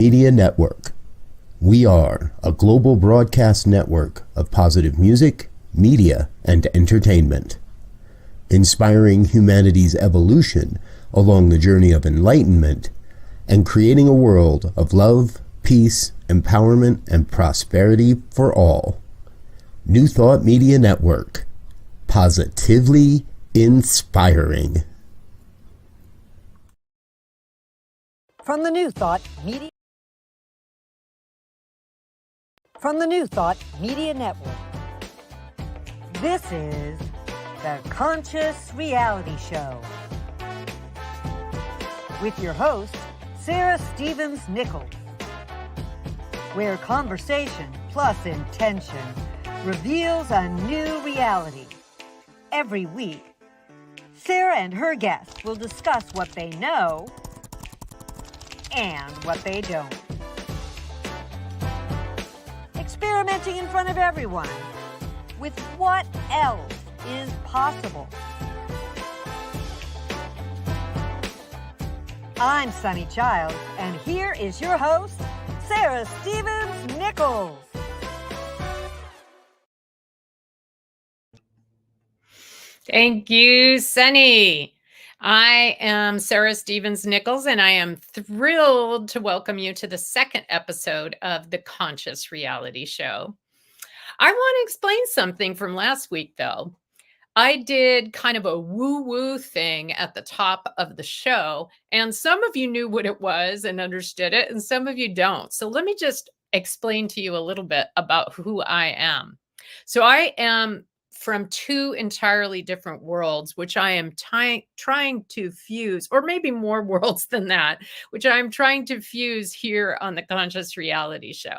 Media Network. We are a global broadcast network of positive music, media, and entertainment, inspiring humanity's evolution along the journey of enlightenment and creating a world of love, peace, empowerment, and prosperity for all. New Thought Media Network. Positively inspiring. From the New Thought Media Network, this is the Conscious Reality Show with your host, Sara Stevens-Nichols, where conversation plus intention reveals a new reality. Every week, Sara and her guests will discuss what they know and what they don't. Experimenting in front of everyone with what else is possible. I'm Sunny Child, and here is your host, Sara Stevens-Nichols. Thank you, Sunny. I am Sara Stevens-Nichols, and I am thrilled to welcome you to the second episode of the Conscious Reality Show. I want to explain something from last week, though. I did kind of a woo-woo thing at the top of the show, and some of you knew what it was and understood it, and some of you don't. So let me just explain to you a little bit about who I am. So I am from two entirely different worlds, which I am trying to fuse, or maybe more worlds than that, which I'm trying to fuse here on the Conscious Reality Show.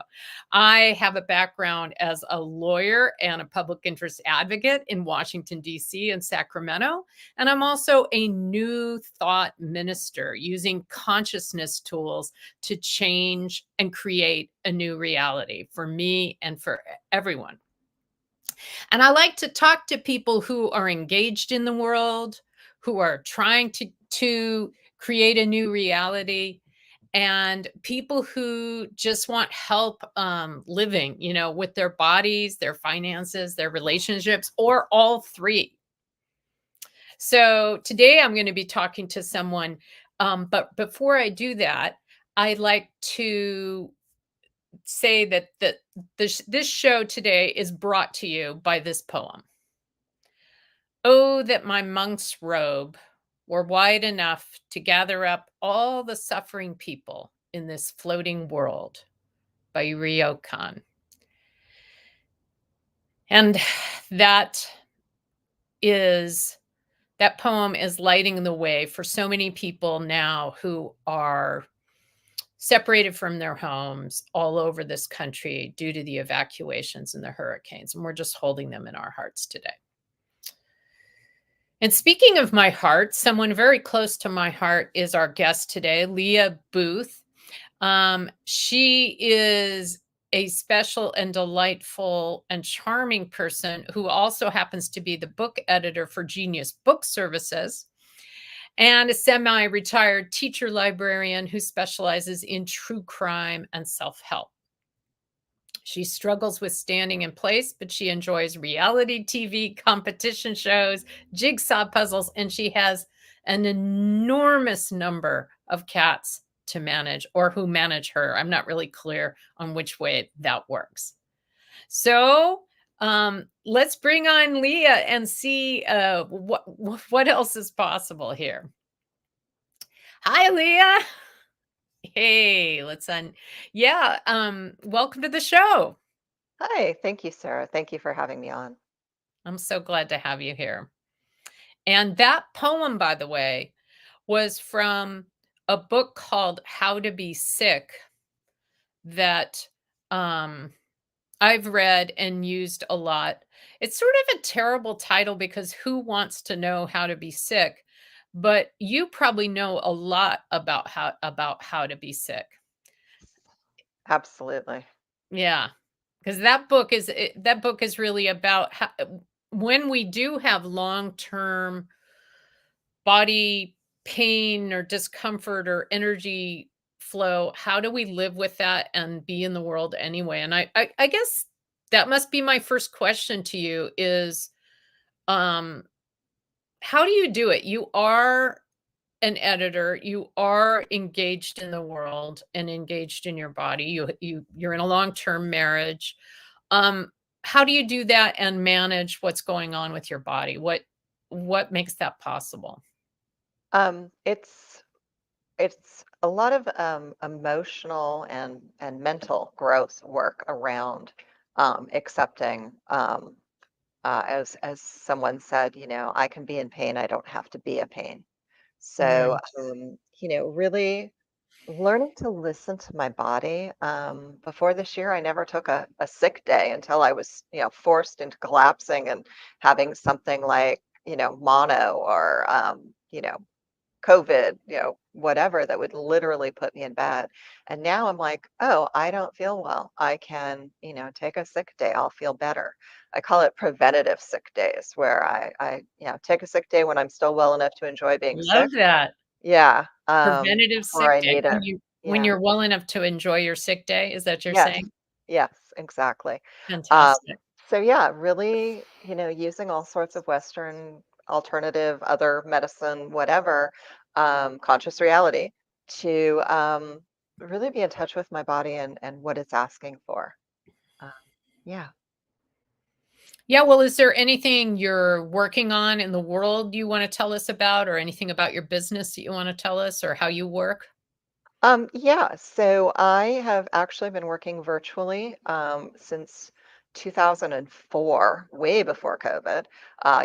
I have a background as a lawyer and a public interest advocate in Washington, D.C. and Sacramento. And I'm also a new thought minister using consciousness tools to change and create a new reality for me and for everyone. And I like to talk to people who are engaged in the world, who are trying to create a new reality, and people who just want help living, with their bodies, their finances, their relationships, or all three. So today I'm going to be talking to someone, but before I do that, I'd like to say that this show today is brought to you by this poem. Oh, that my monk's robe were wide enough to gather up all the suffering people in this floating world, by Ryokan. And that poem is lighting the way for so many people now who are separated from their homes all over this country due to the evacuations and the hurricanes. And we're just holding them in our hearts today. And speaking of my heart, someone very close to my heart is our guest today, Leya Booth. She is a special and delightful and charming person who also happens to be the book editor for Genius Book Services, and a semi-retired teacher-librarian who specializes in true crime and self-help. She struggles with standing in place, but she enjoys reality TV, competition shows, jigsaw puzzles, and she has an enormous number of cats to manage, or who manage her. I'm not really clear on which way that works. So let's bring on Leya and see what else is possible here. Hi, Leya. Hey, welcome to the show. Hi, thank you, Sara. Thank you for having me on. I'm so glad to have you here. And that poem, by the way, was from a book called How to Be Sick that I've read and used a lot. It's sort of a terrible title because who wants to know how to be sick? But you probably know a lot about how to be sick. Absolutely. Yeah, because that book is really about how, when we do have long-term body pain or discomfort or energy flow, how do we live with that and be in the world anyway? And I guess that must be my first question to you is, um, how do you do it? You are an editor, you are engaged in the world and engaged in your body. You're in a long-term marriage. Um, how do you do that and manage what's going on with your body? What makes that possible? It's a lot of emotional and mental growth work around accepting, as someone said, I can be in pain. I don't have to be a pain. So, Mm. really learning to listen to my body. Before this year, I never took a sick day until I was, forced into collapsing and having something like, mono or, COVID, whatever that would literally put me in bed. And now I'm like, oh, I don't feel well. I can, take a sick day. I'll feel better. I call it preventative sick days, where I take a sick day when I'm still well enough to enjoy being Love sick. that. Yeah. Preventative Before sick I day. need it. When Yeah. you're well enough to enjoy your sick day, is that what you're Yes. saying? Yes, exactly. Um, Fantastic. so yeah, really, using all sorts of Western alternative, other medicine, whatever, conscious reality to really be in touch with my body and what it's asking for. Um, yeah. Yeah, well, is there anything you're working on in the world you wanna tell us about, or anything about your business that you wanna tell us, or how you work? Yeah, so I have actually been working virtually since 2004, way before COVID.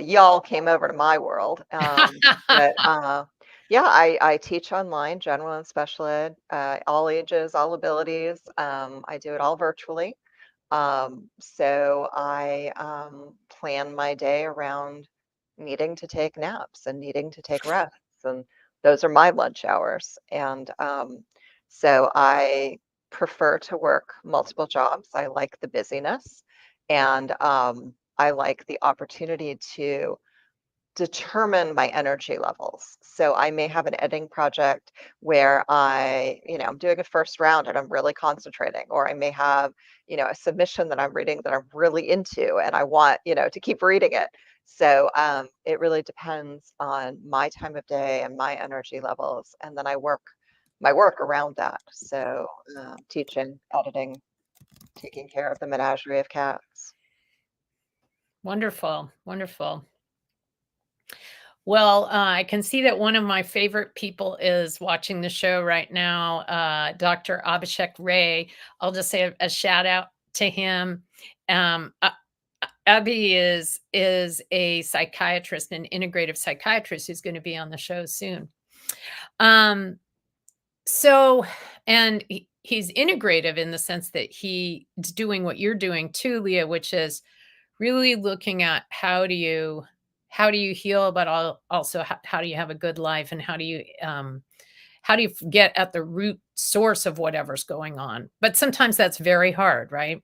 Y'all came over to my world. But yeah, I teach online, general and special ed, all ages, all abilities. I do it all virtually. So I plan my day around needing to take naps and needing to take rests, and those are my lunch hours. And so I prefer to work multiple jobs. I like the busyness, and I like the opportunity to determine my energy levels. So I may have an editing project where I'm doing a first round and I'm really concentrating, or I may have, a submission that I'm reading that I'm really into and I want, to keep reading it. So it really depends on my time of day and my energy levels. And then I work my work around that. So teaching, editing, taking care of the menagerie of cats. Wonderful, wonderful. Well, I can see that one of my favorite people is watching the show right now, Dr. Abhishek Ray. I'll just say a shout out to him. Abby is a psychiatrist, an integrative psychiatrist who's gonna be on the show soon. Um, so and he's integrative in the sense that he's doing what you're doing too, Leah, which is really looking at how do you heal, but also how do you have a good life, and how do you get at the root source of whatever's going on? But sometimes that's very hard, right?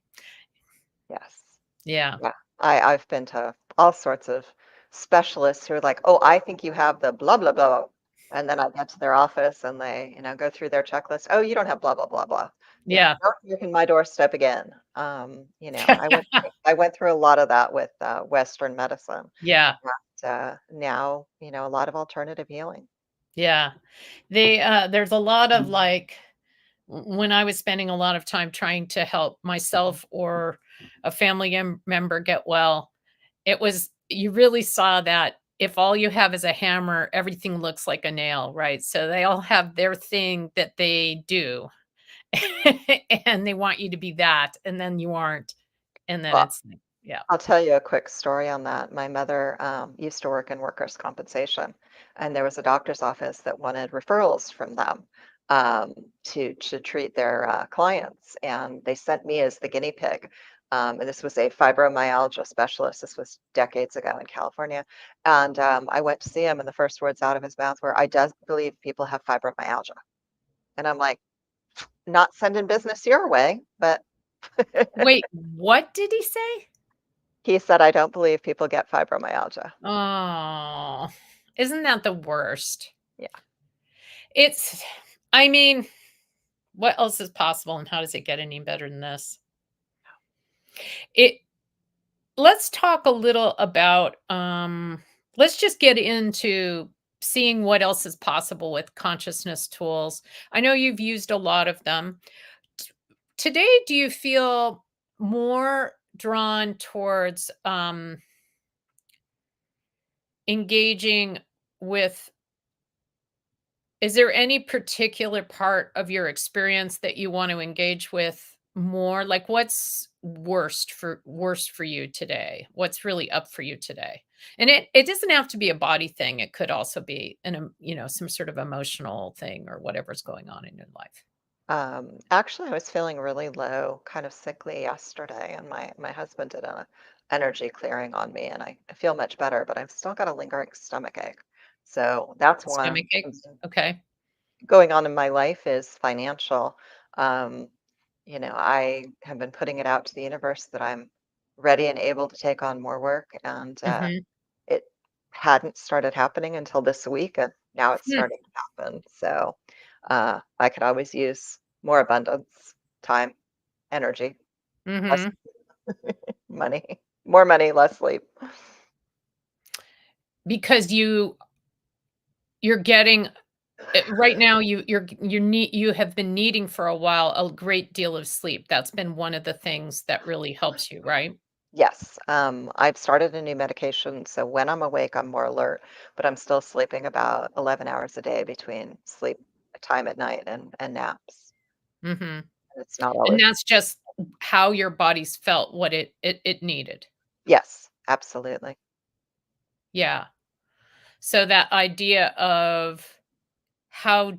Yes. Yeah. Yeah, I've been to all sorts of specialists who are like, "Oh, I think you have the blah blah blah," and then I get to their office and they, go through their checklist. Oh, you don't have blah blah blah blah. Yeah. Don't knock on my doorstep again. I went through a lot of that with Western medicine. Yeah. But, now, a lot of alternative healing. Yeah. There's a lot of like when I was spending a lot of time trying to help myself or a family member get well, it was you really saw that if all you have is a hammer, everything looks like a nail, right? So they all have their thing that they do. And they want you to be that, and then you aren't. And then Well, it's yeah. I'll tell you a quick story on that. My mother used to work in workers' compensation, and there was a doctor's office that wanted referrals from them um, to treat their clients, and they sent me as the guinea pig. And this was a fibromyalgia specialist. This was decades ago in California, and I went to see him, and the first words out of his mouth were, "I do believe people have fibromyalgia," and I'm like, "Not sending business your way," but Wait, what did he say? he said, "I don't believe people get fibromyalgia." Oh, isn't that the worst? Yeah. It's I mean What else is possible, and how does it get any better than this? Let's talk a little about, let's just get into seeing what else is possible with consciousness tools. I know you've used a lot of them. Today, do you feel more drawn towards engaging with? Is there any particular part of your experience that you want to engage with more? Like, what's worst for you today? What's really up for you today? And it doesn't have to be a body thing. It could also be some sort of emotional thing or whatever's going on in your life. Actually, I was feeling really low, kind of sickly yesterday, and my husband did a energy clearing on me, and I feel much better, but I've still got a lingering stomach ache. So that's Stomach one ache. Okay. going on in my life is financial. Um, I have been putting it out to the universe that I'm ready and able to take on more work, and Hmm. it hadn't started happening until this week, and now it's starting to happen. So I could always use more abundance, time, energy, less Hmm. money, more money, less sleep. Because you're getting right now you have been needing for a while a great deal of sleep. That's been one of the things that really helps you, right? Yes, I've started a new medication, so when I'm awake, I'm more alert, but I'm still sleeping about 11 hours a day between sleep time at night and naps. Hmm. It's not And always. that's just how your body's felt what it needed. Yes, absolutely. Yeah. So that idea of how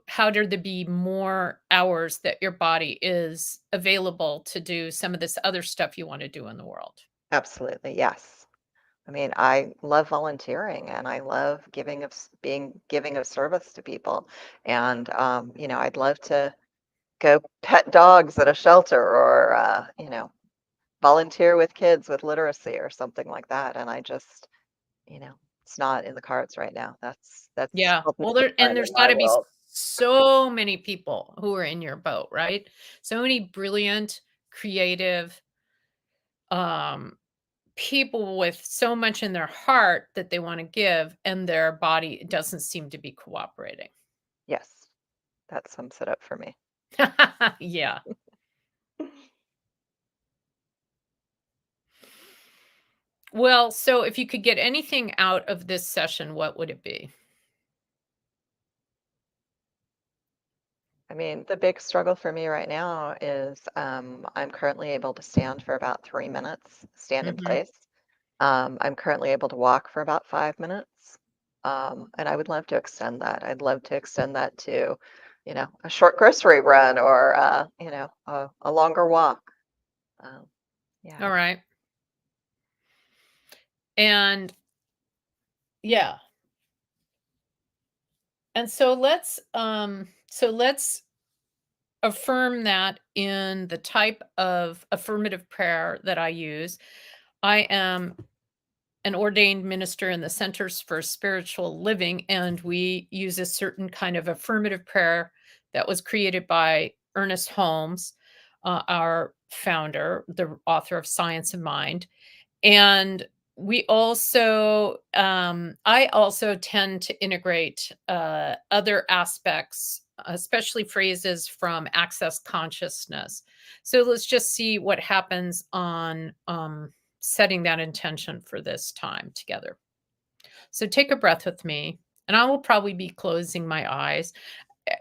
how do there be more hours that your body is available to do some of this other stuff you want to do in the world? Absolutely, yes. I mean, I love volunteering and I love being giving of service to people. And I'd love to go pet dogs at a shelter or volunteer with kids with literacy or something like that. And I just, you know, it's not in the cards right now. That's Yeah. helping Well, to define there's in got my to be world. so many people who are in your boat, right? So many brilliant, creative, um, people with so much in their heart that they want to give, and their body doesn't seem to be cooperating. Yes, that sums it up for me. Yeah. Well, so if you could get anything out of this session, what would it be? I mean, the big struggle for me right now is I'm currently able to stand for about 3 minutes, stand in Mhm. place. I'm currently able to walk for about 5 minutes. And I would love to extend that. I'd love to extend that to, a short grocery run or, a longer walk. Um, yeah, All right. And yeah. And so let's affirm that in the type of affirmative prayer that I use. I am an ordained minister in the Centers for Spiritual Living, and we use a certain kind of affirmative prayer that was created by Ernest Holmes, our founder, the author of Science of Mind. And I also tend to integrate other aspects, especially phrases from Access Consciousness. So let's just see what happens on setting that intention for this time together. So take a breath with me, and I will probably be closing my eyes.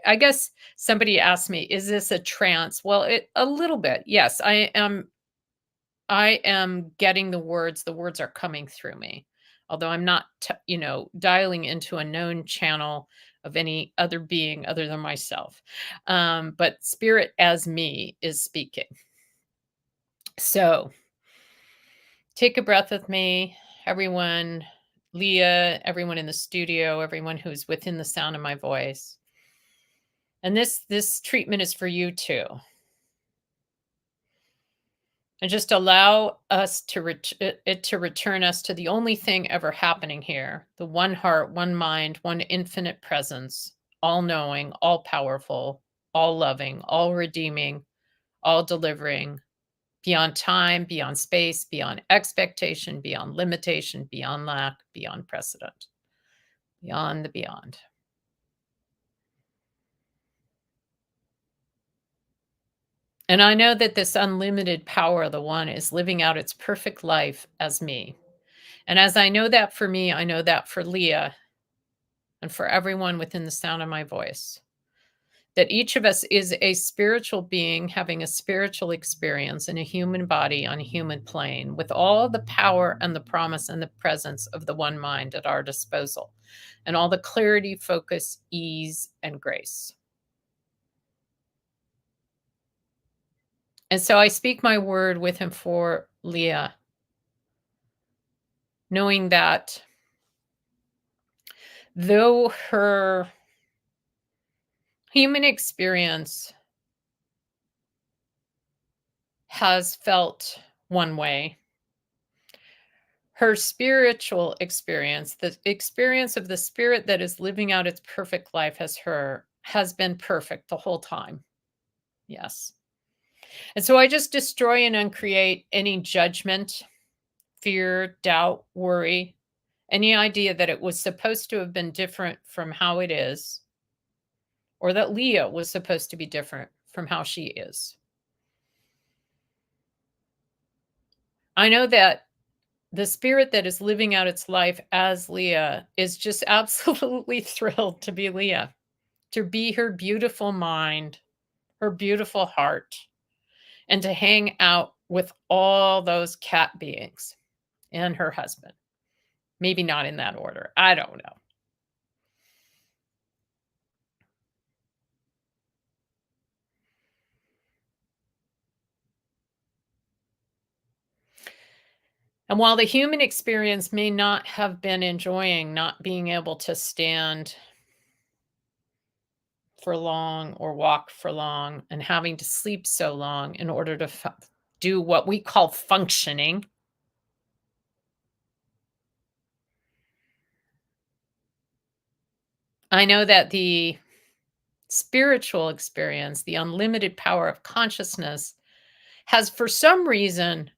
I guess somebody asked me, is this a trance? Well, a little bit. Yes, I am getting the words. The words are coming through me. Although I'm not, dialing into a known channel of any other being other than myself. But spirit as me is speaking. So take a breath with me, everyone, Leah, everyone in the studio, everyone who's within the sound of my voice. And this treatment is for you too. And just allow us it to return us to the only thing ever happening here, the one heart, one mind, one infinite presence, all knowing, all powerful, all loving, all redeeming, all delivering, beyond time, beyond space, beyond expectation, beyond limitation, beyond lack, beyond precedent, beyond the beyond. And I know that this unlimited power of the one is living out its perfect life as me. And as I know that for me, I know that for Leya and for everyone within the sound of my voice, that each of us is a spiritual being having a spiritual experience in a human body on a human plane with all the power and the promise and the presence of the one mind at our disposal and all the clarity, focus, ease, and grace. And so I speak my word with him for Leya, knowing that though her human experience has felt one way, her spiritual experience, the experience of the spirit that is living out its perfect life as her, has been perfect the whole time. Yes. And so I just destroy and uncreate any judgment, fear, doubt, worry, any idea that it was supposed to have been different from how it is, or that Leya was supposed to be different from how she is. I know that the spirit that is living out its life as Leya is just absolutely thrilled to be Leya, to be her beautiful mind, her beautiful heart, and to hang out with all those cat beings and her husband. Maybe not in that order. I don't know. And while the human experience may not have been enjoying not being able to stand for long or walk for long and having to sleep so long in order to do what we call functioning, I know that the spiritual experience, the unlimited power of consciousness, has for some reason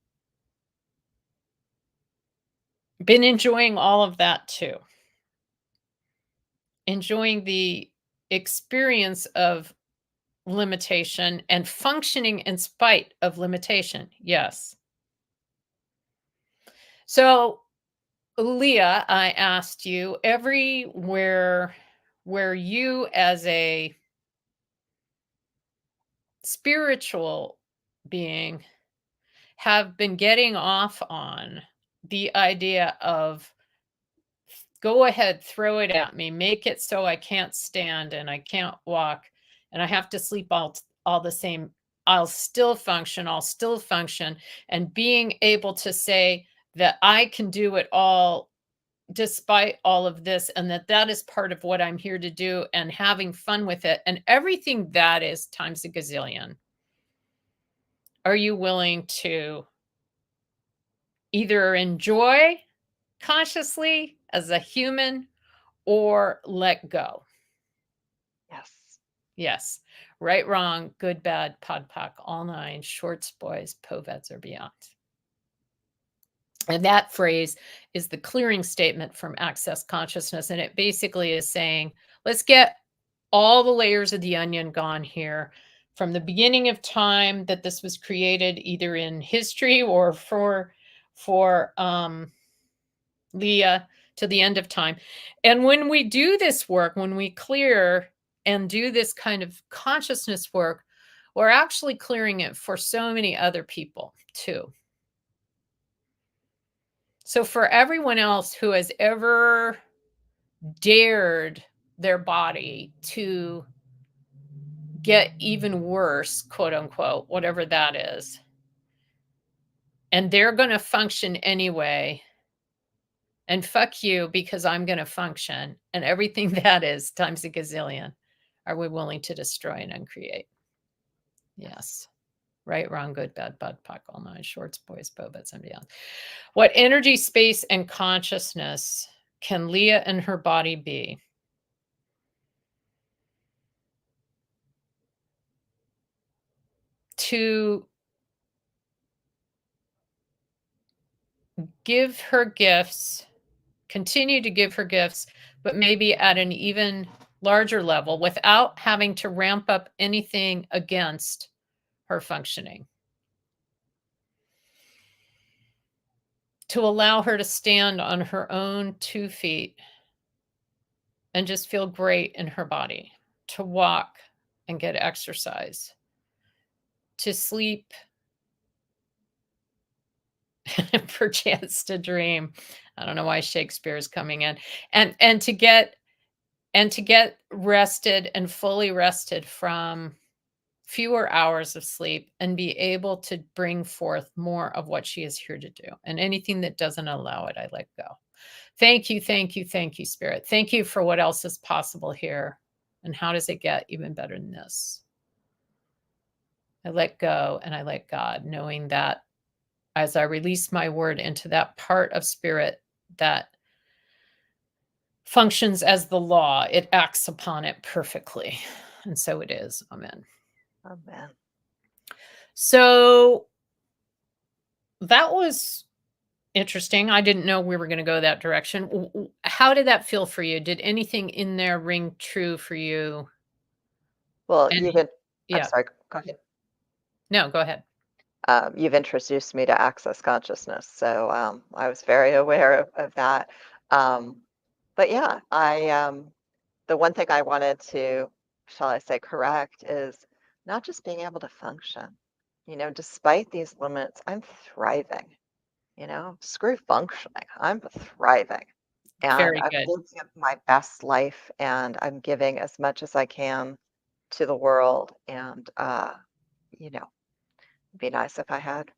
been enjoying all of that too. Enjoying the experience of limitation and functioning in spite of limitation. Yes. So, Leya, I asked you, everywhere where you as a spiritual being have been getting off on the idea of go ahead, throw it at me, make it so I can't stand and I can't walk and I have to sleep all the same. I'll still function. And being able to say that I can do it all despite all of this and that is part of what I'm here to do and having fun with it and everything that is times a gazillion. Are you willing to either enjoy consciously as a human or let go? Yes. Yes. Right, wrong, good, bad, podpoc, all nine, shorts, boys, povets, or beyond. And that phrase is the clearing statement from Access Consciousness. And it basically is saying, let's get all the layers of the onion gone here from the beginning of time that this was created, either in history or for Leya to the end of time. And when we do this work, when we clear and do this kind of consciousness work, we're actually clearing it for so many other people too. So for everyone else who has ever dared their body to get even worse, quote unquote, whatever that is, and they're going to function anyway, and fuck you because I'm going to function, and everything that is times a gazillion, are we willing to destroy and uncreate? Yes. Right, wrong, good, bad, bud, puck, all nine, shorts, boys, povets, and beyond. What energy, space, and consciousness can Leya and her body be to give her gifts, continue to give her gifts, but maybe at an even larger level without having to ramp up anything against her functioning. To allow her to stand on her own 2 feet and just feel great in her body, to walk and get exercise, to sleep, perchance to dream. I don't know why Shakespeare is coming in, and to get rested and fully rested from fewer hours of sleep and be able to bring forth more of what she is here to do. And anything that doesn't allow it, I let go. Thank you, thank you, thank you, Spirit. Thank you for what else is possible here. And how does it get even better than this? I let go and I let God, knowing that as I release my word into that part of Spirit that functions as the law, it acts upon it perfectly. And so it is. Amen. Amen. So that was interesting. I didn't know we were going to go that direction. How did that feel for you? Did anything in there ring true for you? Well, And I'm yeah, sorry, go ahead. no, go ahead. You've introduced me to access consciousness, so I was very aware of that. But yeah, the one thing I wanted to, shall I say, correct is not just being able to function. You know, despite these limits, I'm thriving. You know, screw functioning. I'm thriving. And Very I'm good. living my best life and I'm giving as much as I can to the world. And, you know, it'd be nice if I had,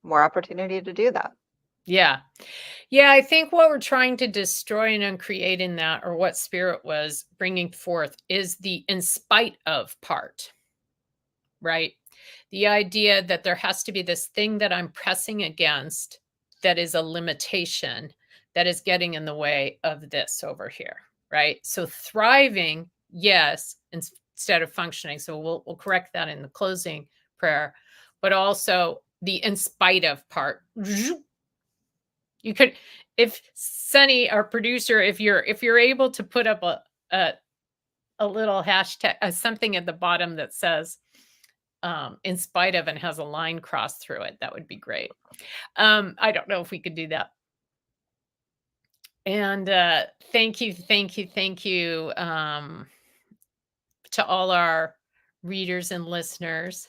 more opportunity to do that. Yeah. Yeah, I think what we're trying to destroy and uncreate in that, or what Spirit was bringing forth, is the in spite of part, right? The idea that there has to be this thing that I'm pressing against that is a limitation that is getting in the way of this over here, right? So thriving, yes, instead of functioning. So we'll correct that in the closing prayer, but also the in spite of part. You could, if Sunny, our producer, if you're able to put up a little hashtag, something at the bottom that says in spite of and has a line crossed through it, that would be great. I don't know if we could do that. And thank you to all our readers and listeners.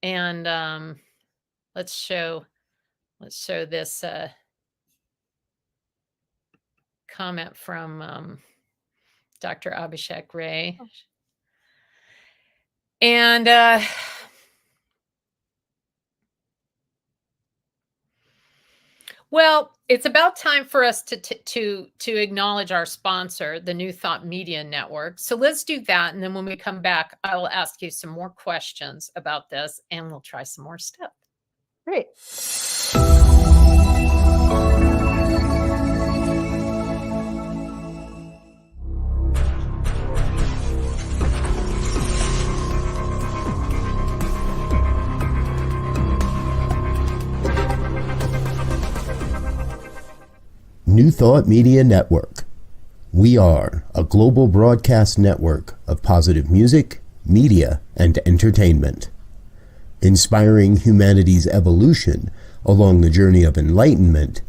And let's show this comment from Dr. Abhishek Ray. And well, it's about time for us to acknowledge our sponsor, the New Thought Media Network. So let's do that. And then when we come back, I will ask you some more questions about this and we'll try some more stuff. Great. New Thought Media Network. We are a global broadcast network of positive music, media, and entertainment, inspiring humanity's evolution along the journey of enlightenment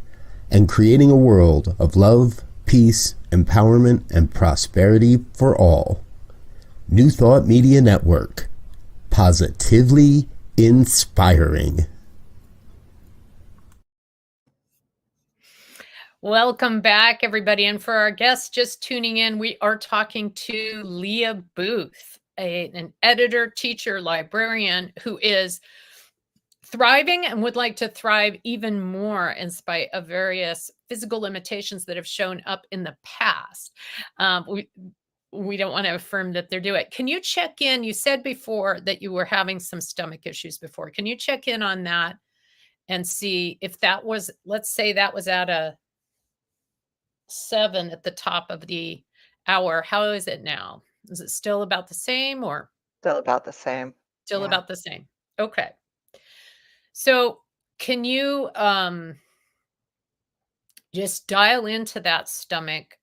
and creating a world of love, peace, empowerment, and prosperity for all. New Thought Media Network. Positively inspiring. Welcome back, everybody. And for our guests just tuning in, we are talking to Leya Booth, an editor, teacher, librarian who is thriving and would like to thrive even more in spite of various physical limitations that have shown up in the past. We don't want to affirm that they're doing it. Can you check in? You said before that you were having some stomach issues before. Can you check in on that and see if that was, let's say that was at a 7 at the top of the hour. How is it now? Is it still about the same or? Still about the same. Still Yeah. about the same. Okay. So can you just dial into that stomach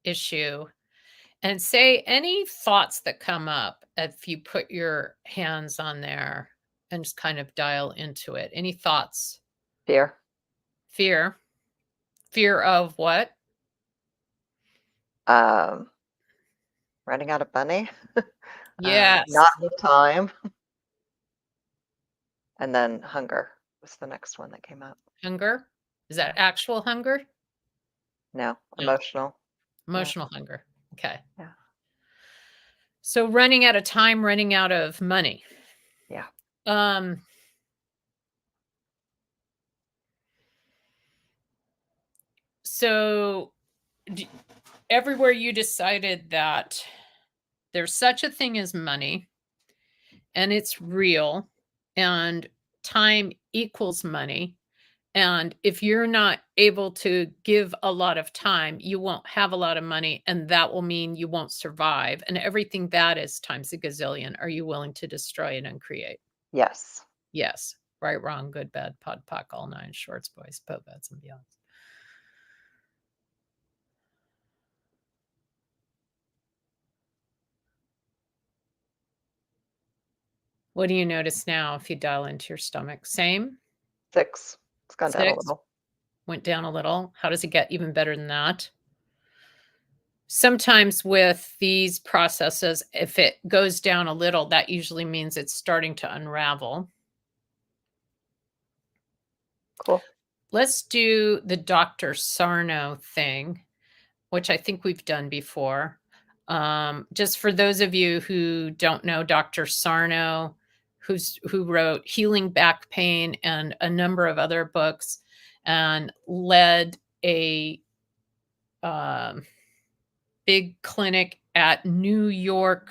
issue and say any thoughts that come up if you put your hands on there and just kind of dial into it? Any thoughts? Fear. Fear. Fear of what? Um, Running out of money. Not Yes. enough time. And then hunger was the next one that came up. Hunger. Is that actual hunger? No, No. emotional. Yeah. Emotional hunger. Okay. Yeah. So running out of time, running out of money. Yeah. Um, so everywhere you decided that there's such a thing as money and it's real and time equals money. And if you're not able to give a lot of time, you won't have a lot of money, and that will mean you won't survive. And everything that is times a gazillion, are you willing to destroy and uncreate? Yes. Yes. Right, wrong, good, bad, pod, poc, all nine, shorts, boys, poets, and beyonds. What do you notice now if you dial into your stomach? Same? 6. It's gone down a 6? little. Went down a little. How does it get even better than that? Sometimes with these processes, if it goes down a little, that usually means it's starting to unravel. Cool. Let's do the Dr. Sarno thing, which I think we've done before. Just for those of you who don't know Dr. Sarno, who wrote Healing Back Pain and a number of other books, and led a big clinic at New York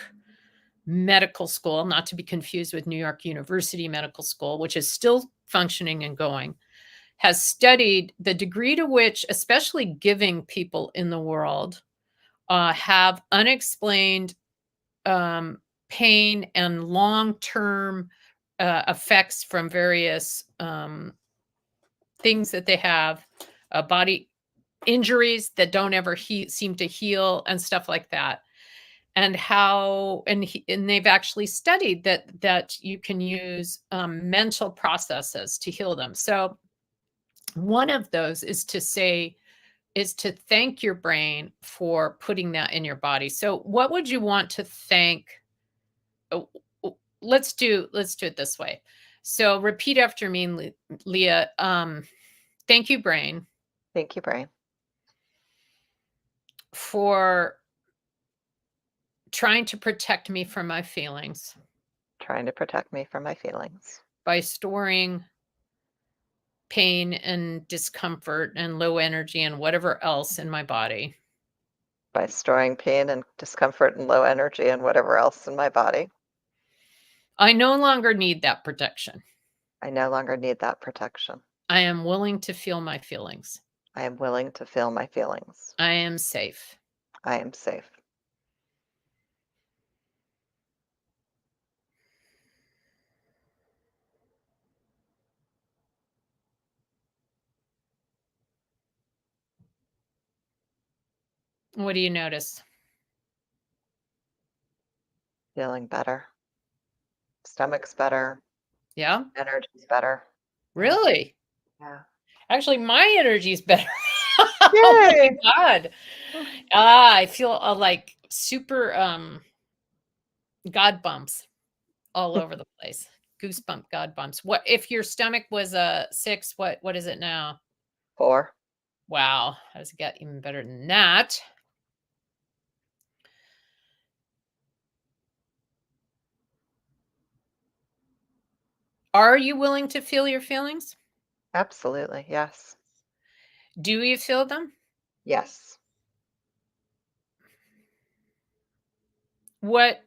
Medical School, not to be confused with New York University Medical School, which is still functioning and going, has studied the degree to which, especially giving people in the world, have unexplained pain and long-term effects from various things that they have, body injuries that don't ever seem to heal and stuff like that. And how, and they've actually studied that you can use mental processes to heal them. So one of those is to thank your brain for putting that in your body. So what would you want to thank? oh, Let's do it this way. So repeat after me, Leah. Thank you, brain, Thank you, brain, for trying to protect me from my feelings trying to protect me from my feelings by storing pain and discomfort and low energy and whatever else in my body. by storing pain and discomfort and low energy and whatever else in my body. I no longer need that protection. I no longer need that protection. I am willing to feel my feelings. I am willing to feel my feelings. I am safe. I am safe. What do you notice? Feeling better. Stomach's better. Yeah? Energy's better. Really? Yeah. Actually, my energy is better. Yay! Oh my God. I feel like super God bumps all over the place. Goosebump God bumps. What if your stomach was a 6? What is it now? 4. Wow. How does it get even better than that? Are you willing to feel your feelings? Absolutely. Yes. Do you feel them? Yes. What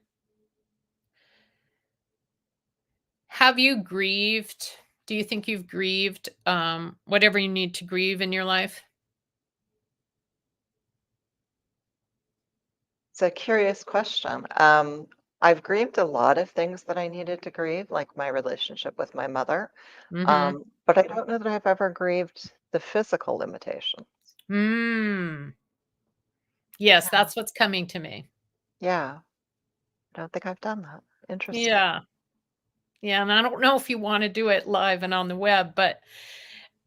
have you grieved? Do you think you've grieved whatever you need to grieve in your life? It's a curious question. I've grieved a lot of things that I needed to grieve, like my relationship with my mother. Mm-hmm. But I don't know that I've ever grieved the physical limitations. Mm. Yes, Yeah. that's what's coming to me. Yeah. I don't think I've done that. Interesting. Yeah. Yeah, and I don't know if you want to do it live and on the web, but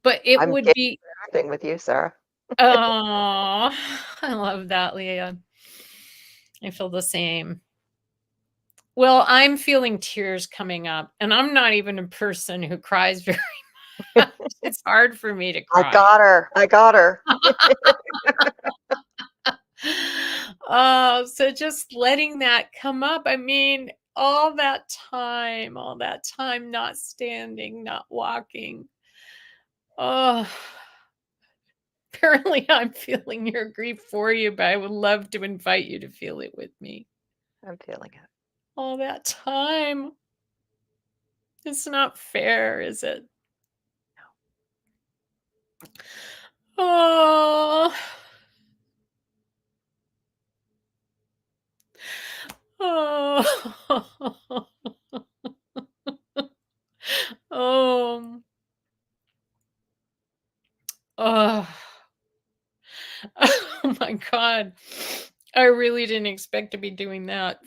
it I'm would getting be everything with you, Sarah. oh, I love that, Leah. I feel the same. Well, I'm feeling tears coming up, and I'm not even a person who cries very much. It's hard for me to I cry. got her. I got her. Oh, so just letting that come up. I mean, all that time not standing, not walking. Oh, apparently I'm feeling your grief for you, but I would love to invite you to feel it with me. I'm feeling it. All that time. It's not fair, is it? Oh. Oh. Oh. Oh. Oh my God. I really didn't expect to be doing that.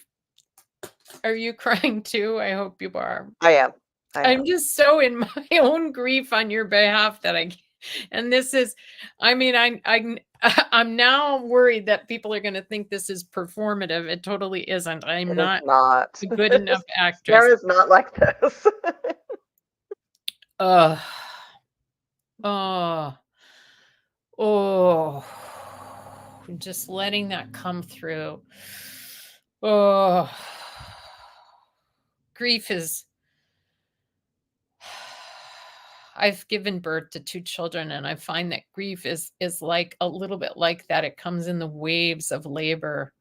Are you crying too? I hope you are. I am. I I'm am. just so in my own grief on your behalf that and this is, I mean, I'm now worried that people are going to think this is performative. It totally isn't. I'm It is not not. a good enough actress. Sarah's not like this. Ugh. Oh. Oh. Just letting that come through. Oh. Grief is I've given birth to 2 children, and I find that grief is like a little bit like that. It comes in the waves of labor.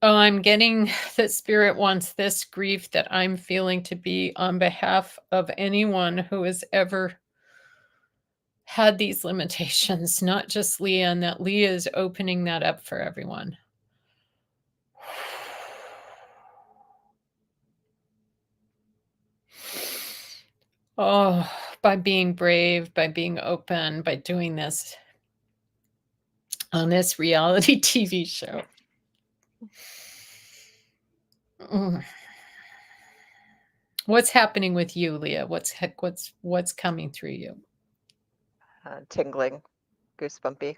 Oh, I'm getting that spirit wants this grief that I'm feeling to be on behalf of anyone who has ever had these limitations, not just Leah, and that Leah is opening that up for everyone. Oh, by being brave, by being open, by doing this on this reality TV show. Mm. What's happening with you, Leah? What's coming through you? Tingling, goosebumpy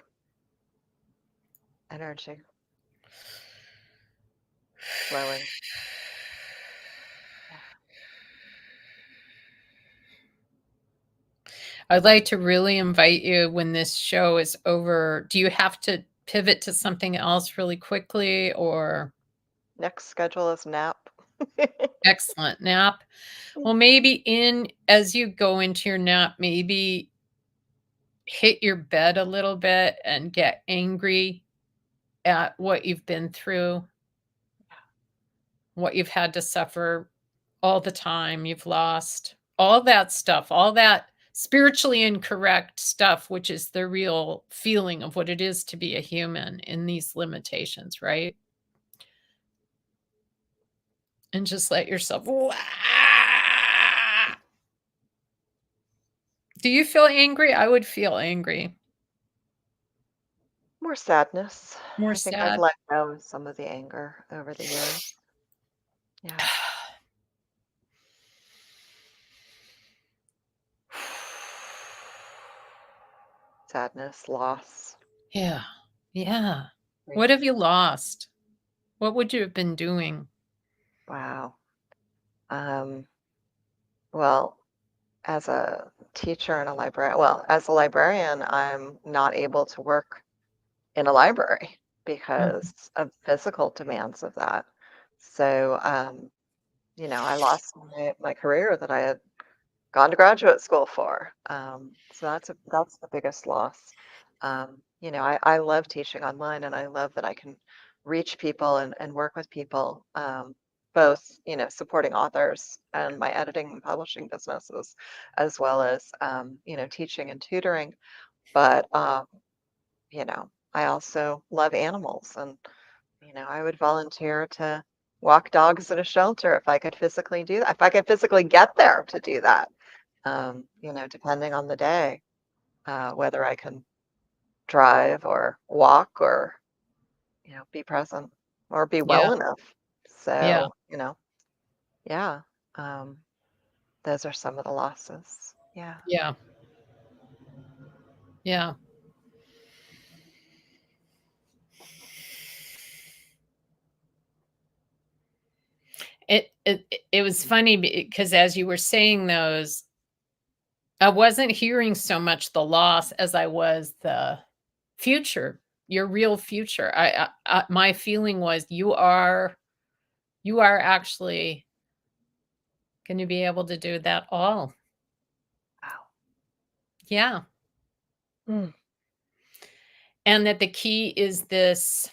energy, flowing. Yeah. I'd like to really invite you when this show is over. Do you have to pivot to something else really quickly or Next schedule is nap. excellent nap? Well, maybe as you go into your nap, maybe hit your bed a little bit and get angry at what you've been through, what you've had to suffer, all the time you've lost, all that stuff, all that spiritually incorrect stuff, which is the real feeling of what it is to be a human in these limitations, right? And just let yourself, "Wah!" Do you feel angry? I would feel angry. More sadness. More I think I've sad. let go of some of the anger over the years. Yeah. Sadness, loss, Yeah. Yeah. What grief. have you lost? What would you have been doing? Wow. Um, well, as a teacher and a librarian, well, as a librarian, I'm not able to work in a library Mhm. because of physical demands of that. So, I lost my career that I had gone to graduate school for. So that's the biggest loss. I love teaching online and I love that I can reach people and work with people. both, supporting authors and my editing and publishing businesses, as well as, teaching and tutoring. But, I also love animals, and, I would volunteer to walk dogs at a shelter if I could physically do that, if I could physically get there to do that, depending on the day, whether I can drive or walk or, be present or be Yeah. well enough. Yeah. So, yeah, um, those are some of the losses. Yeah. Yeah. Yeah. It was funny because as you were saying those, I wasn't hearing so much the loss as I was the future, your real future. My feeling was you are actually going to be able to do that all. Wow. Yeah. Mm. And that the key is this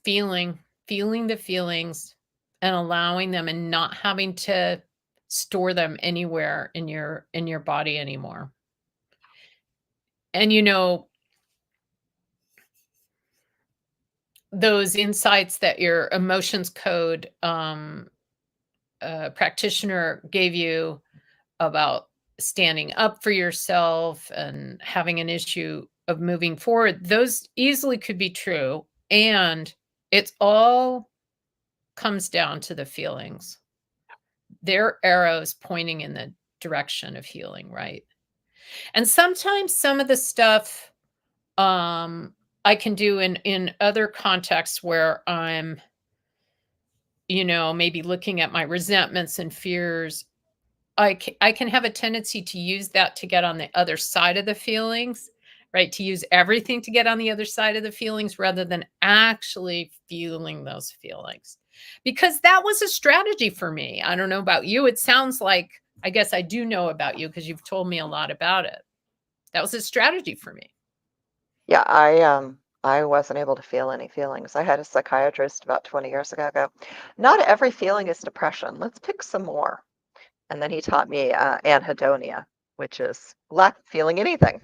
feeling the feelings and allowing them and not having to store them anywhere in your body anymore. And those insights that your emotions code practitioner gave you about standing up for yourself and having an issue of moving forward, those easily could be true. And it's all comes down to the feelings. They're arrows pointing in the direction of healing, right? And sometimes some of the stuff I can do in other contexts where I'm, maybe looking at my resentments and fears. I can have a tendency to use that to get on the other side of the feelings, right? To use everything to get on the other side of the feelings rather than actually feeling those feelings. Because that was a strategy for me. I don't know about you. It sounds like, I guess I do know about you because you've told me a lot about it. That was a strategy for me. Yeah, I wasn't able to feel any feelings. I had a psychiatrist about 20 years ago go, not every feeling is depression. Let's pick some more. And then he taught me anhedonia, which is lack of feeling anything.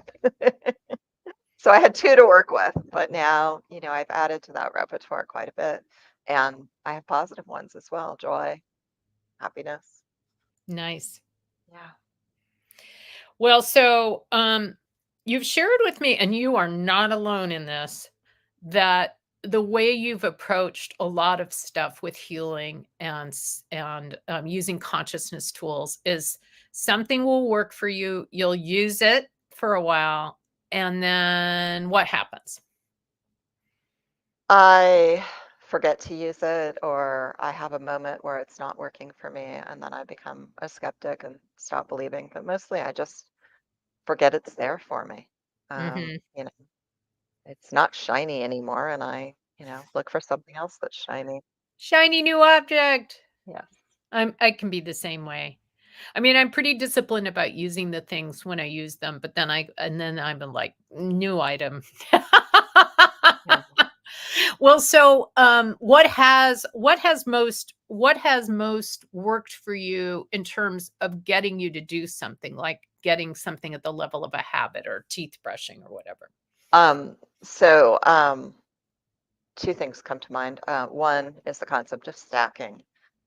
So I had two to work with, but now, I've added to that repertoire quite a bit. And I have positive ones as well, joy, happiness. Nice. Yeah. Well, so you've shared with me, and you are not alone in this, that the way you've approached a lot of stuff with healing and using consciousness tools is something will work for you. You'll use it for a while, and then what happens? I forget to use it, or I have a moment where it's not working for me, and then I become a skeptic and stop believing. But mostly I just forget it's there for me. Hmm. It's not shiny anymore, and I, look for something else that's shiny. Shiny new object. Yes. I can be the same way. I mean, I'm pretty disciplined about using the things when I use them, but then I'm like, new item. Yeah. Well, so what has most worked for you in terms of getting you to do something, like getting something at the level of a habit or teeth brushing or whatever? So two things come to mind. One is the concept of stacking,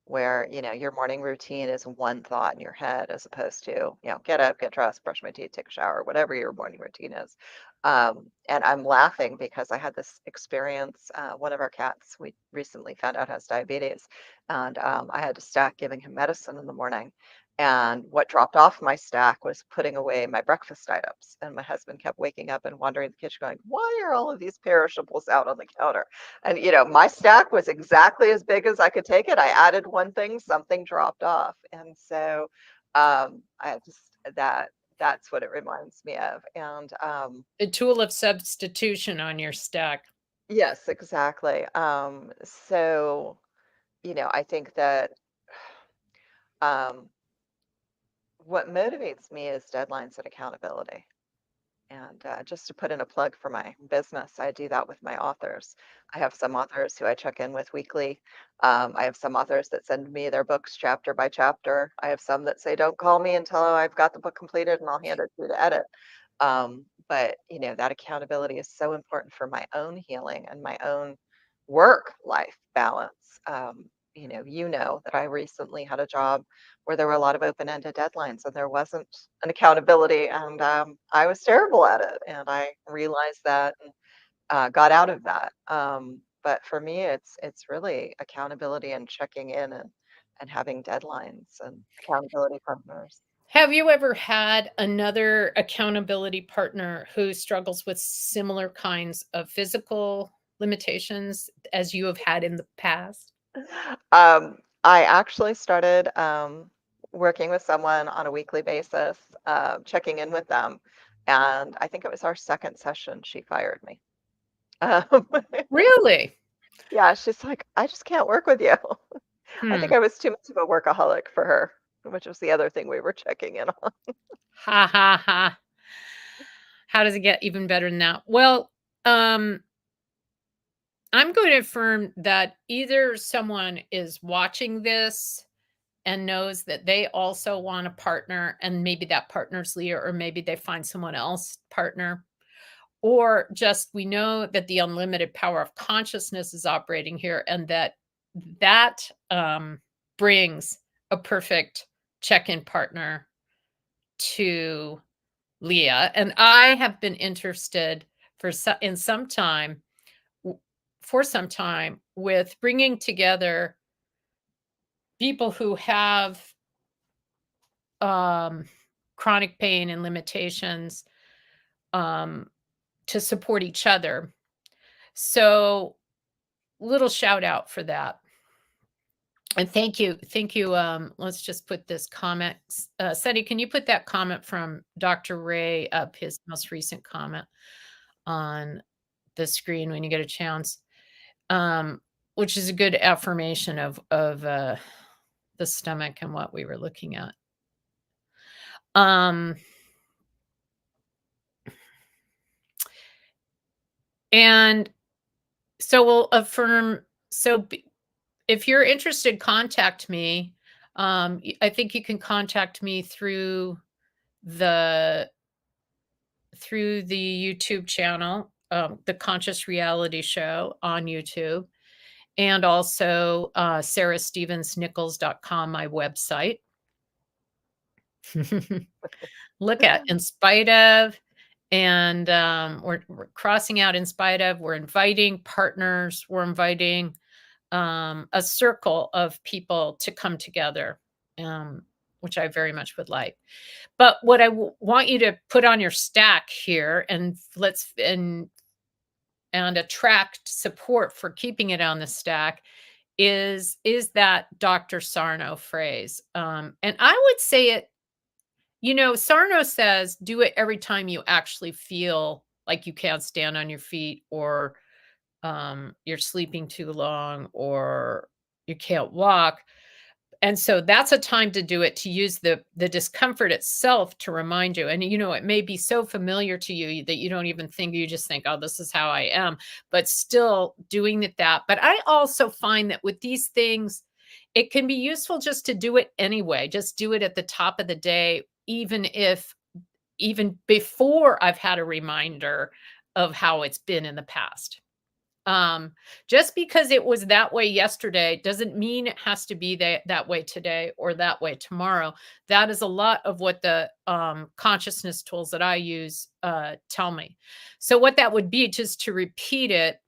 where, your morning routine is one thought in your head as opposed to, get up, get dressed, brush my teeth, take a shower, whatever your morning routine is. And I'm laughing because I had this experience. One of our cats, we recently found out has diabetes, and I had to stack giving him medicine in the morning. And what dropped off my stack was putting away my breakfast items. And my husband kept waking up and wandering in the kitchen going, why are all of these perishables out on the counter? And, my stack was exactly as big as I could take it. I added one thing, something dropped off. And so I just that's what it reminds me of. And A tool of substitution on your stack. yes, exactly. So, I think that um, what motivates me is deadlines and accountability. And just to put in a plug for my business, I do that with my authors. I have some authors who I check in with weekly. I have some authors that send me their books chapter by chapter. I have some that say, don't call me until I've got the book completed and I'll hand it to you to edit. But, that accountability is so important for my own healing and my own work-life balance. You know that I recently had a job where there were a lot of open-ended deadlines and there wasn't an accountability, and I was terrible at it, and I realized that and got out of that. But for me, it's really accountability and checking in and having deadlines and accountability partners. Have you ever had another accountability partner who struggles with similar kinds of physical limitations as you have had in the past? I actually started working with someone on a weekly basis, checking in with them, and I think it was our second session she fired me. Um, Really? yeah, she's like, I just can't work with you. I Hmm. think I was too much of a workaholic for her, which was the other thing we were checking in on. Ha ha ha. How does it get even better than that? Well, I'm going to affirm that either someone is watching this and knows that they also want a partner, and maybe that partner's Leah, or maybe they find someone else partner, or just we know that the unlimited power of consciousness is operating here, and that brings a perfect check-in partner to Leah. And I have been interested in some time for some time with bringing together people who have chronic pain and limitations to support each other. So, little shout out for that. And thank you. Let's just put this comment. Sunny, can you put that comment from Dr. Ray up, his most recent comment on the screen when you get a chance? Which is a good affirmation of the stomach and what we were looking at. And so we'll affirm. So if you're interested, contact me. I think you can contact me through the YouTube channel, the Conscious Reality Show on YouTube, and also sarastevensnichols.com, my website. Look at In Spite Of, and we're crossing out In Spite Of. We're inviting partners. We're inviting a circle of people to come together, which I very much would like. But what I want you to put on your stack here, and and attract support for keeping it on the stack, is that Dr. Sarno phrase. And I would say it, Sarno says, do it every time you actually feel like you can't stand on your feet, or you're sleeping too long, or you can't walk. And so that's a time to do it, to use the discomfort itself to remind you. And, it may be so familiar to you that you don't even think, you just think, oh, this is how I am, but still doing that. But I also find that with these things, it can be useful just to do it anyway. Just do it at the top of the day, even before I've had a reminder of how it's been in the past. Just because it was that way yesterday doesn't mean it has to be that way today or that way tomorrow. That is a lot of what the consciousness tools that I use tell me. So what that would be, just to repeat it,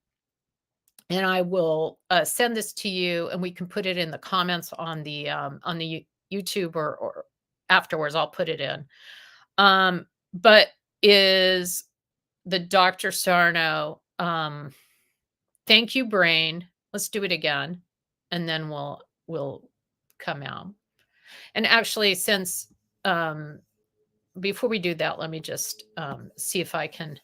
and I will send this to you, and we can put it in the comments on the YouTube, or afterwards. I'll put it in. But is the Dr. Sarno, thank you, brain. Let's do it again, and then we'll come out. And actually, since before we do that, let me just see if I can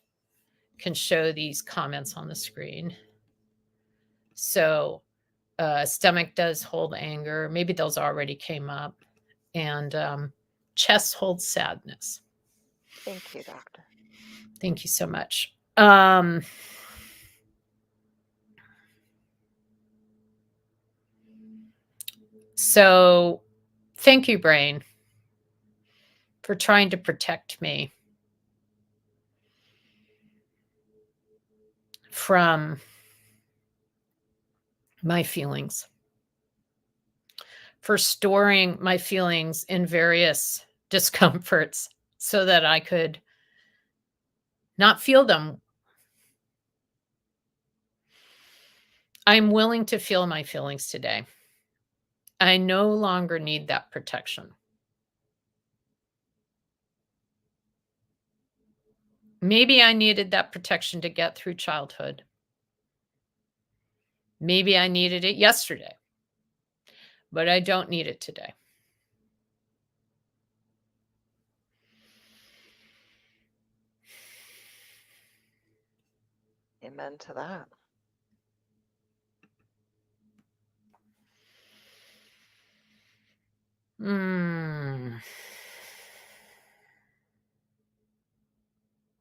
show these comments on the screen. So, stomach does hold anger. Maybe those already came up. And chest holds sadness. Thank you, doctor. Thank you so much. So thank you, brain, for trying to protect me from my feelings, for storing my feelings in various discomforts so that I could not feel them. I'm willing to feel my feelings today. I no longer need that protection. Maybe I needed that protection to get through childhood. Maybe I needed it yesterday, but I don't need it today. Amen to that.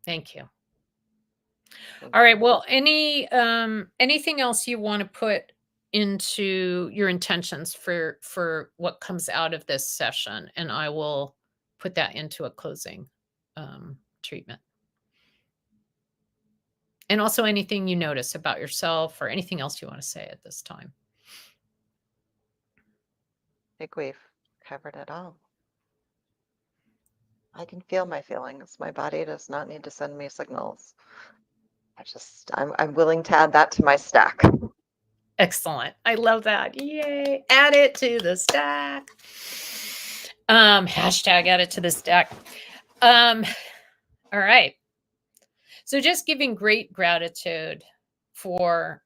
Thank you. Thank All right. you. Well, anything else you want to put into your intentions for what comes out of this session, and I will put that into a closing treatment. And also anything you notice about yourself or anything else you want to say at this time. I think we've covered it all. I can feel my feelings. My body does not need to send me signals. I'm willing to add that to my stack. Excellent. I love that. Yay. Add it to the stack. Hashtag add it to the stack. All right. So just giving great gratitude for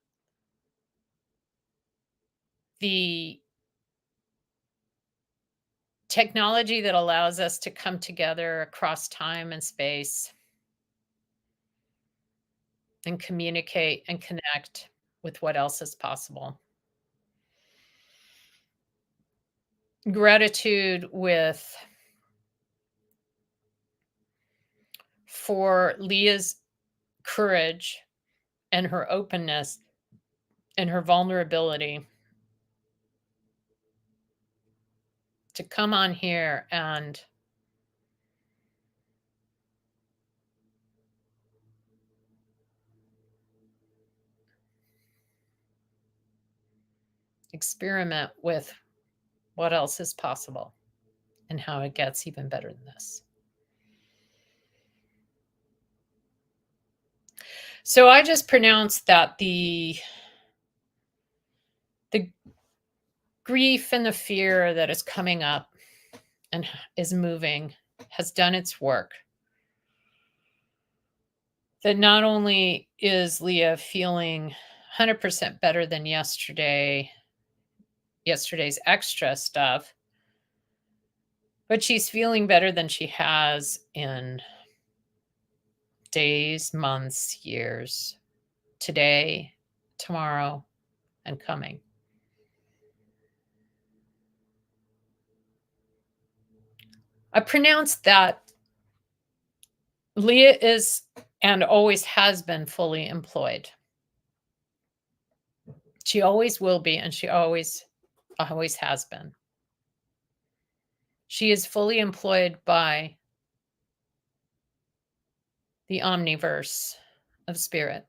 the technology that allows us to come together across time and space and communicate and connect with what else is possible. Gratitude for Leah's courage and her openness and her vulnerability to come on here and experiment with what else is possible and how it gets even better than this. So I just pronounced that the grief and the fear that is coming up and is moving has done its work. That not only is Leah feeling 100% better than yesterday's extra stuff, but she's feeling better than she has in days, months, years, today, tomorrow, and coming. I pronounced that Leah is and always has been fully employed. She always will be, and she always has been. She is fully employed by the omniverse of spirit.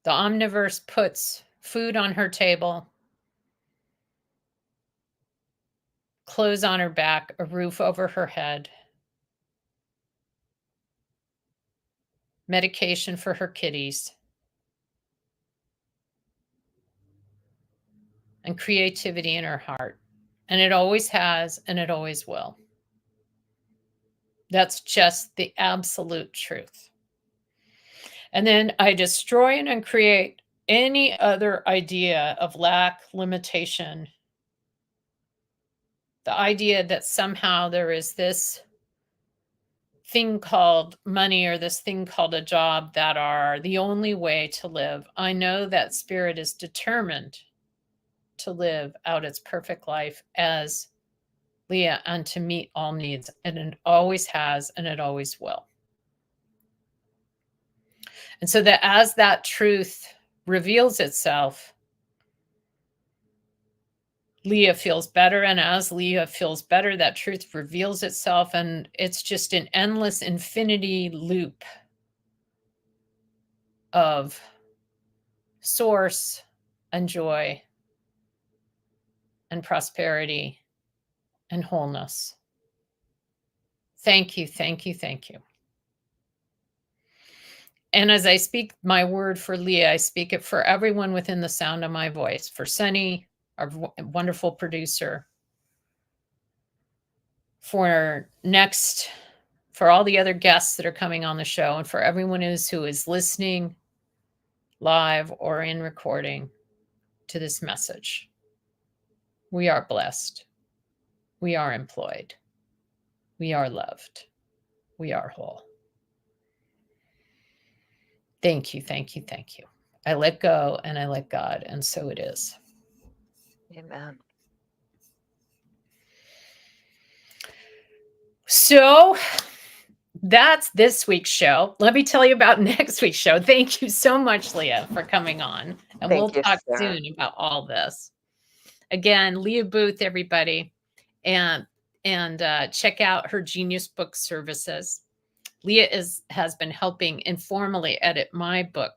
The omniverse puts food on her table, clothes on her back, a roof over her head, medication for her kitties, and creativity in her heart. And it always has, and it always will. That's just the absolute truth. And then I destroy and uncreate any other idea of lack, limitation, the idea that somehow there is this thing called money or this thing called a job that are the only way to live. I know that spirit is determined to live out its perfect life as Leah and to meet all needs. And it always has, and it always will. And so that as that truth reveals itself, Leya feels better. And as Leya feels better, that truth reveals itself. And it's just an endless infinity loop of source and joy and prosperity and wholeness. Thank you, thank you, thank you. And as I speak my word for Leya, I speak it for everyone within the sound of my voice, for Sunny, our wonderful producer, for all the other guests that are coming on the show, and for everyone who is listening live or in recording to this message. We are blessed. We are employed. We are loved. We are whole. Thank you, thank you, thank you. I let go and I let God, and so it is. Amen. So that's this week's show. Let me tell you about next week's show. Thank you so much, Leya, for coming on. And we'll talk soon about all this. Again, Leya Booth, everybody. And check out her Genius Book services. Leya has been helping informally edit my book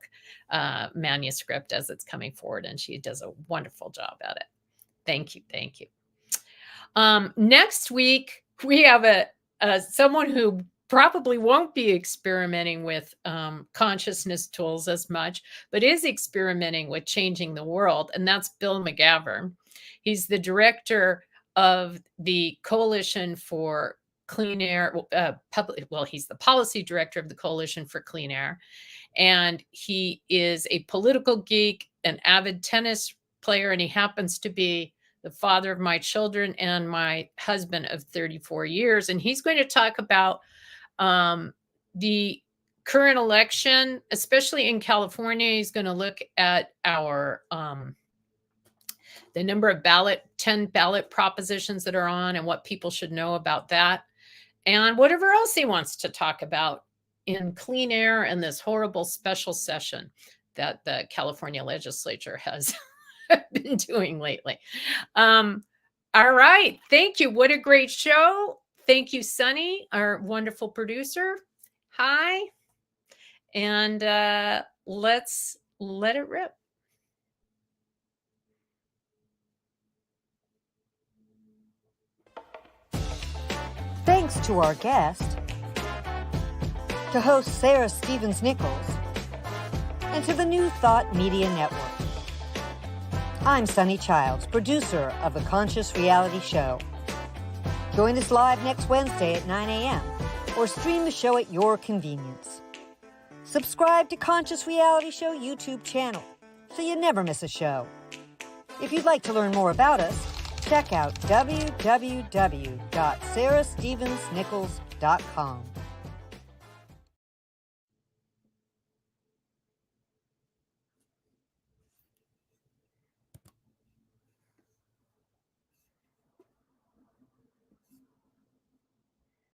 manuscript as it's coming forward, and she does a wonderful job at it. Thank you, thank you. Next week, we have someone who probably won't be experimenting with consciousness tools as much, but is experimenting with changing the world, and that's Bill McGavern. He's the director of the Coalition for Clean Air, he's the policy director of the Coalition for Clean Air, and he is a political geek, an avid tennis player, and he happens to be the father of my children and my husband of 34 years. And he's going to talk about the current election, especially in California. He's going to look at our the number of 10 ballot propositions that are on and what people should know about that. And whatever else he wants to talk about in clean air and this horrible special session that the California legislature has been doing lately. All right. Thank you. What a great show. Thank you, Sunny, our wonderful producer. Hi. And let's let it rip. Thanks to our guest, to host Sara Stevens-Nichols, and to the New Thought Media Network. I'm Sunny Childs, producer of The Conscious Reality Show. Join us live next Wednesday at 9 a.m. or stream the show at your convenience. Subscribe to Conscious Reality Show YouTube channel so you never miss a show. If you'd like to learn more about us, check out www.sarastevensnichols.com.